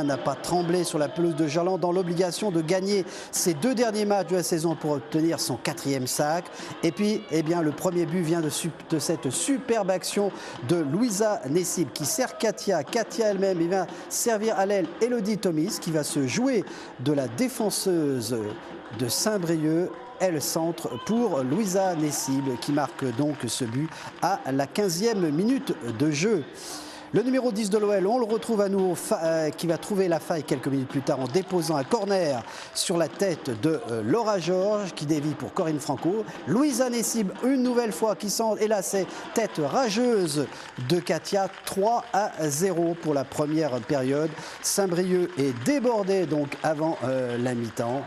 Lorrain n'a pas tremblé sur la pelouse de Gerland, dans l'obligation de gagner ses 2 derniers matchs de la saison pour obtenir son 4e sac. Et puis, eh bien, le premier but vient de cette superbe action de Louisa Nessib qui sert Katia. Katia elle-même va servir à l'aile Elodie Thomis qui va se jouer de la défenseuse de Saint-Brieuc. Elle centre pour Louisa Nessib qui marque donc ce but à la 15e minute de jeu. Le numéro 10 de l'OL, on le retrouve à nouveau, qui va trouver la faille quelques minutes plus tard en déposant un corner sur la tête de Laura Georges qui dévie pour Corinne Franco. Louisa Nessib une nouvelle fois qui centre, et là c'est tête rageuse de Katia, 3-0 pour la première période. Saint-Brieuc est débordé donc avant la mi-temps.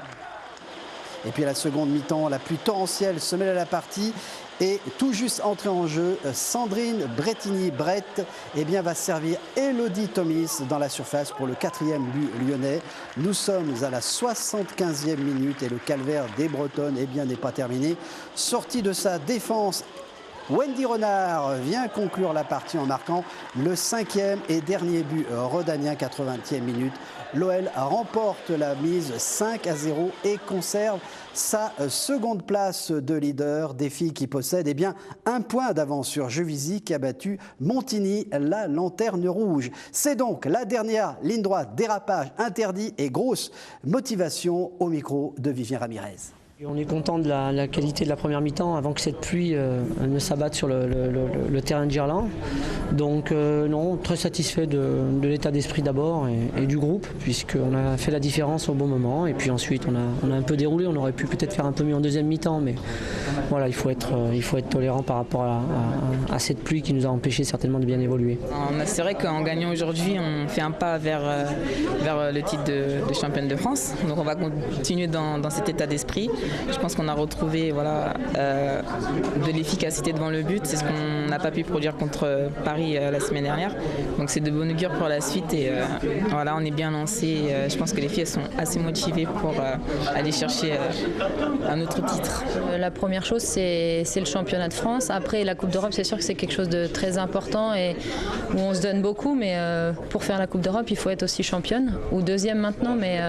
Et puis à la seconde mi-temps, la pluie torrentielle se mêle à la partie. Et tout juste entrée en jeu, Sandrine Bretigny-Brett va servir Elodie Thomis dans la surface pour le 4e but lyonnais. Nous sommes à la 75e minute et le calvaire des Bretonnes n'est pas terminé. Sortie de sa défense, Wendy Renard vient conclure la partie en marquant le 5e et dernier but rhodanien, 80e minute. L'OL remporte la mise 5-0 et conserve sa seconde place de leader. Des filles qui possèdent un point d'avance sur Juvisy qui a battu Montigny, la lanterne rouge. C'est donc la dernière ligne droite, dérapage interdit et grosse motivation au micro de Vivien Ramirez. On est content de la qualité de la première mi-temps avant que cette pluie ne s'abatte sur le terrain de Gerland. Donc non, très satisfait de l'état d'esprit d'abord et du groupe, puisqu'on a fait la différence au bon moment. Et puis ensuite on a un peu déroulé, on aurait pu peut-être faire un peu mieux en deuxième mi-temps, mais voilà, il faut être tolérant par rapport à cette pluie qui nous a empêché certainement de bien évoluer. C'est vrai qu'en gagnant aujourd'hui, on fait un pas vers le titre de championne de France. Donc on va continuer dans cet état d'esprit. Je pense qu'on a retrouvé de l'efficacité devant le but. C'est ce qu'on n'a pas pu produire contre Paris la semaine dernière. Donc c'est de bonne augure pour la suite. Et voilà, on est bien lancé. Je pense que les filles elles sont assez motivées pour aller chercher un autre titre. La première chose, c'est le championnat de France. Après, la Coupe d'Europe, c'est sûr que c'est quelque chose de très important et où on se donne beaucoup. Mais pour faire la Coupe d'Europe, il faut être aussi championne ou deuxième maintenant. Mais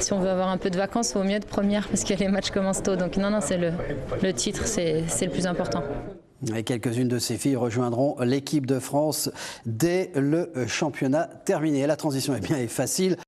si on veut avoir un peu de vacances, il vaut mieux être première parce que les matchs commencent tôt. Donc non, c'est le titre, c'est le plus important. Et quelques-unes de ces filles rejoindront l'équipe de France dès le championnat terminé. La transition est facile.